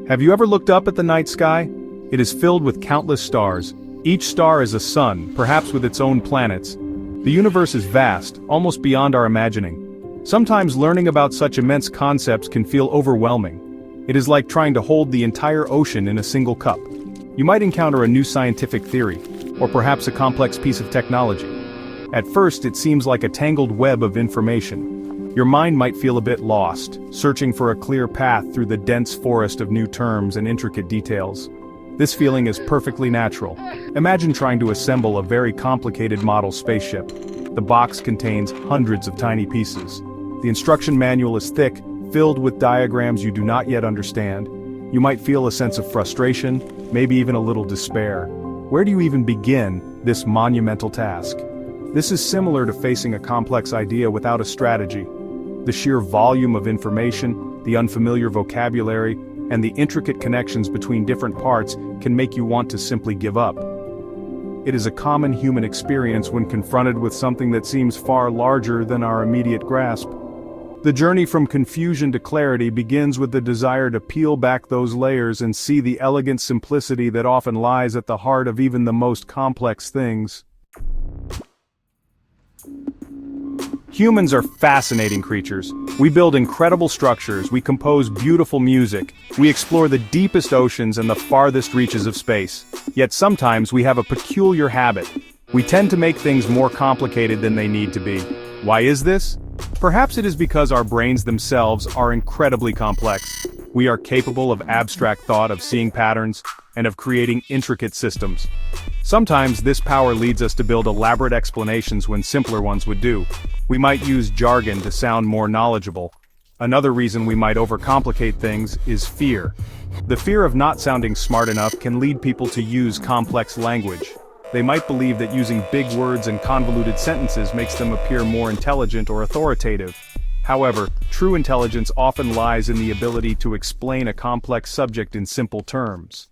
Have you ever looked up at the night sky? It is filled with countless stars. Each star is a sun, perhaps with its own planets. The universe is vast, almost beyond our imagining. Sometimes learning about such immense concepts can feel overwhelming. It is like trying to hold the entire ocean in a single cup. You might encounter a new scientific theory, or perhaps a complex piece of technology. At first, it seems like a tangled web of information. Your mind might feel a bit lost, searching for a clear path through the dense forest of new terms and intricate details. This feeling is perfectly natural. Imagine trying to assemble a very complicated model spaceship. The box contains hundreds of tiny pieces. The instruction manual is thick, filled with diagrams you do not yet understand. You might feel a sense of frustration, maybe even a little despair. Where do you even begin this monumental task? This is similar to facing a complex idea without a strategy. The sheer volume of information, the unfamiliar vocabulary, and the intricate connections between different parts can make you want to simply give up. It is a common human experience when confronted with something that seems far larger than our immediate grasp. The journey from confusion to clarity begins with the desire to peel back those layers and see the elegant simplicity that often lies at the heart of even the most complex things. Humans are fascinating creatures. We build incredible structures, we compose beautiful music, we explore the deepest oceans and the farthest reaches of space. Yet sometimes we have a peculiar habit. We tend to make things more complicated than they need to be. Why is this? Perhaps it is because our brains themselves are incredibly complex. We are capable of abstract thought, of seeing patterns, and of creating intricate systems. Sometimes this power leads us to build elaborate explanations when simpler ones would do. We might use jargon to sound more knowledgeable. Another reason we might overcomplicate things is fear. The fear of not sounding smart enough can lead people to use complex language. They might believe that using big words and convoluted sentences makes them appear more intelligent or authoritative. However, true intelligence often lies in the ability to explain a complex subject in simple terms.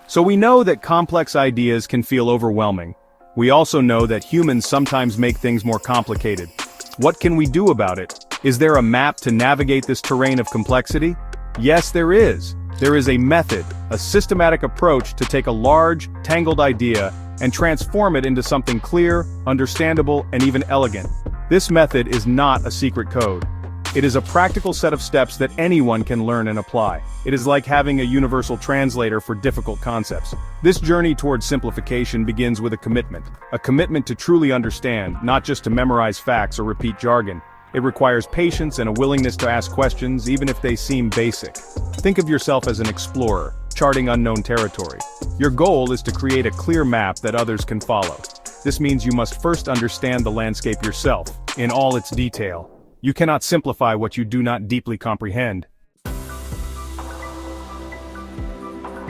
So we know that complex ideas can feel overwhelming. We also know that humans sometimes make things more complicated. What can we do about it? Is there a map to navigate this terrain of complexity? Yes, there is. There is a method, a systematic approach to take a large, tangled idea and transform it into something clear, understandable, and even elegant. This method is not a secret code. It is a practical set of steps that anyone can learn and apply. It is like having a universal translator for difficult concepts. This journey towards simplification begins with a commitment to truly understand, not just to memorize facts or repeat jargon. It requires patience and a willingness to ask questions, even if they seem basic. Think of yourself as an explorer, charting unknown territory. Your goal is to create a clear map that others can follow. This means you must first understand the landscape yourself, in all its detail. You cannot simplify what you do not deeply comprehend.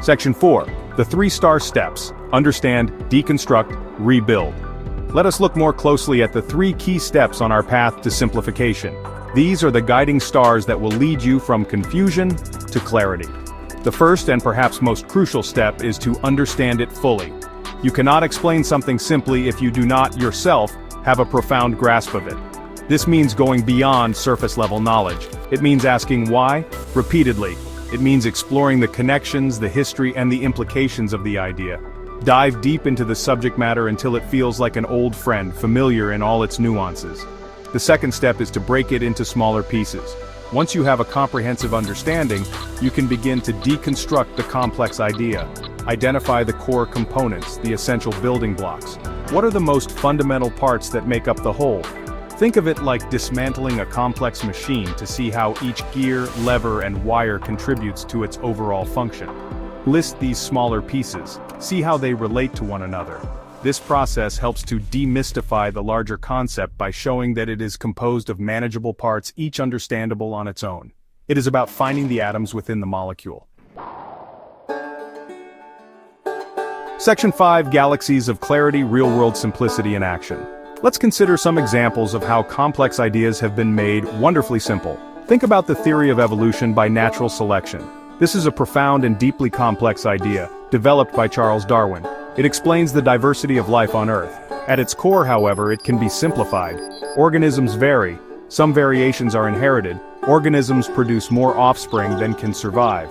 Section 4. The 3-star steps. Understand, deconstruct, rebuild. Let us look more closely at the 3 key steps on our path to simplification. These are the guiding stars that will lead you from confusion to clarity. The first and perhaps most crucial step is to understand it fully. You cannot explain something simply if you do not, yourself, have a profound grasp of it. This means going beyond surface-level knowledge. It means asking why, repeatedly. It means exploring the connections, the history, and the implications of the idea. Dive deep into the subject matter until it feels like an old friend, familiar in all its nuances. The second step is to break it into smaller pieces. Once you have a comprehensive understanding, you can begin to deconstruct the complex idea. Identify the core components, the essential building blocks. What are the most fundamental parts that make up the whole? Think of it like dismantling a complex machine to see how each gear, lever, and wire contributes to its overall function. List these smaller pieces, see how they relate to one another. This process helps to demystify the larger concept by showing that it is composed of manageable parts, each understandable on its own. It is about finding the atoms within the molecule. Section 5. Galaxies of clarity, real-world simplicity in action. Let's consider some examples of how complex ideas have been made wonderfully simple. Think about the theory of evolution by natural selection. This is a profound and deeply complex idea, developed by Charles Darwin. It explains the diversity of life on Earth. At its core, however, it can be simplified. Organisms vary. Some variations are inherited, Organisms produce more offspring than can survive.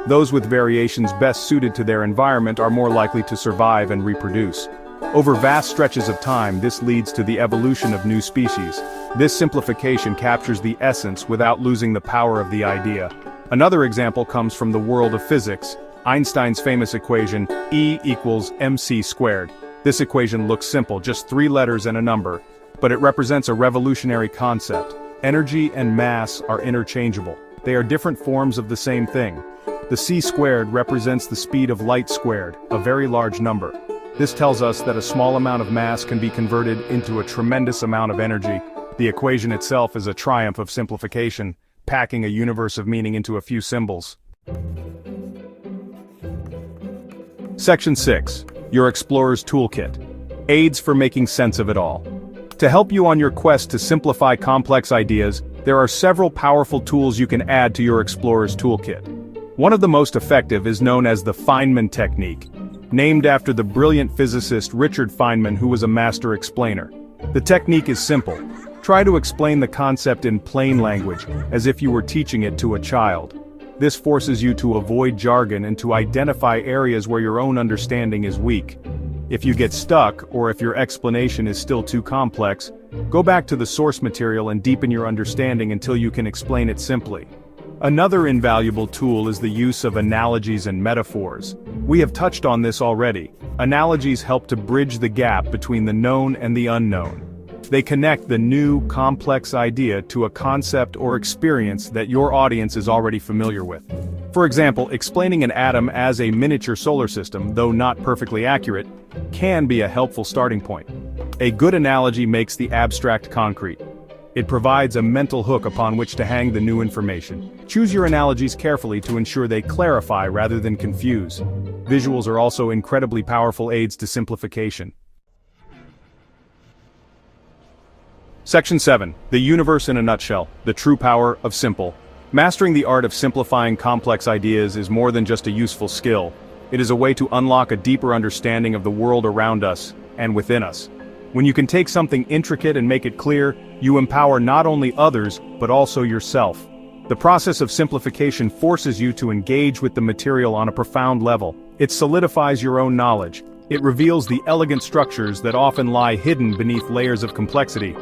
Those with variations best suited to their environment are more likely to survive and reproduce. Over vast stretches of time, this leads to the evolution of new species. This simplification captures the essence without losing the power of the idea. Another example comes from the world of physics. Einstein's famous equation, E equals mc squared. This equation looks simple, just 3 letters and a number, but it represents a revolutionary concept. Energy and mass are interchangeable. They are different forms of the same thing. The c squared represents the speed of light squared, a very large number. This tells us that a small amount of mass can be converted into a tremendous amount of energy. The equation itself is a triumph of simplification, packing a universe of meaning into a few symbols. Section 6. Your Explorer's Toolkit. Aids for making sense of it all. To help you on your quest to simplify complex ideas, there are several powerful tools you can add to your Explorer's Toolkit. One of the most effective is known as the Feynman technique, named after the brilliant physicist Richard Feynman, who was a master explainer. The technique is simple. Try to explain the concept in plain language, as if you were teaching it to a child. This forces you to avoid jargon and to identify areas where your own understanding is weak. If you get stuck, or if your explanation is still too complex, go back to the source material and deepen your understanding until you can explain it simply. Another invaluable tool is the use of analogies and metaphors. We have touched on this already. Analogies help to bridge the gap between the known and the unknown. They connect the new, complex idea to a concept or experience that your audience is already familiar with. For example, explaining an atom as a miniature solar system, though not perfectly accurate, can be a helpful starting point. A good analogy makes the abstract concrete. It provides a mental hook upon which to hang the new information. Choose your analogies carefully to ensure they clarify rather than confuse. Visuals are also incredibly powerful aids to simplification. Section 7. The Universe in a Nutshell. The True Power of Simple. Mastering the art of simplifying complex ideas is more than just a useful skill. It is a way to unlock a deeper understanding of the world around us and within us. When you can take something intricate and make it clear, you empower not only others, but also yourself. The process of simplification forces you to engage with the material on a profound level. It solidifies your own knowledge. It reveals the elegant structures that often lie hidden beneath layers of complexity.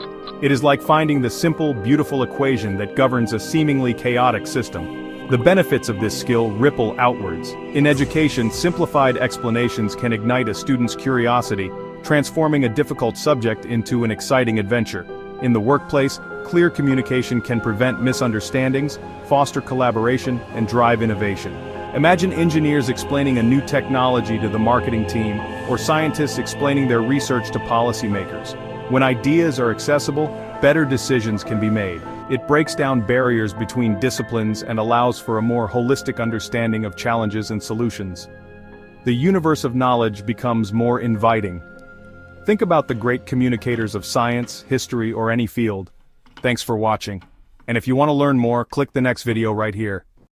It is like finding the simple, beautiful equation that governs a seemingly chaotic system. The benefits of this skill ripple outwards. In education, simplified explanations can ignite a student's curiosity, transforming a difficult subject into an exciting adventure. In the workplace, clear communication can prevent misunderstandings, foster collaboration, and drive innovation. Imagine engineers explaining a new technology to the marketing team, or scientists explaining their research to policymakers. When ideas are accessible, better decisions can be made. It breaks down barriers between disciplines and allows for a more holistic understanding of challenges and solutions. The universe of knowledge becomes more inviting. Think about the great communicators of science, history, or any field. Thanks for watching. And if you want to learn more, click the next video right here.